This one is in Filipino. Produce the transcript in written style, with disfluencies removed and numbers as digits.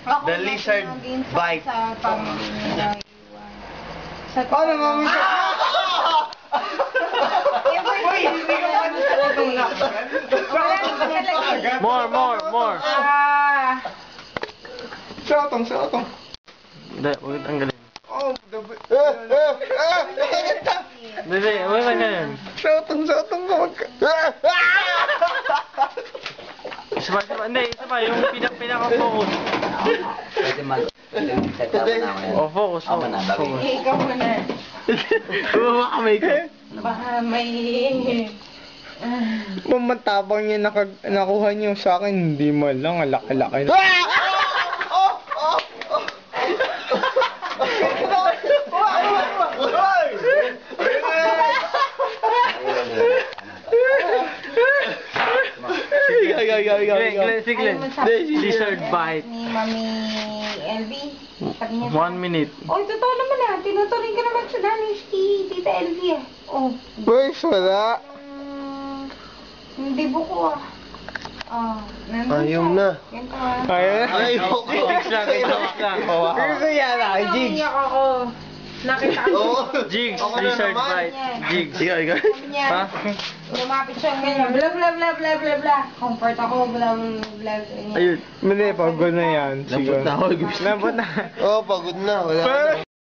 Ako The lizard naging bite. Sa family nila. Sa Ano, mami? Uy, hindi ka pa ano talaga. More. Sa otong. Hindi, huwag tanggalin. Oh, Hindi, huwag tanggalin. sa otong ka Isa pa, yung pinaka-focus. Oh, focus. Ikaw muna. Bumaba kamay ko. Baka may... Mamatapang niya nakuha niyo sa akin, hindi man lang, alaki-laki. Sige. Lizard bite. Ni Mami LB. Sabi niya 1 minute. Oy, totoo naman ah. Tinuturing ka naman sa danis si Tita LB ah. Oh. Boys, wala. Hindi buko ah. Oh, Ayaw na. Ganito ah. Ayun. Jigs lang. Gusto yan ah, Jigs. Umiyak ako. Nakita ko. Jigs, Ako na lizard naman. bite. Jigs. Ikaw. Niya. Ha? Lumapit siya ganyan. Bla bla bla bla bla bla. Comfort ako. Bla bla bla. Ayun. Mali, pagod na yan. Lambot na ako. Lambot na. Oh, pagod na. Wala na.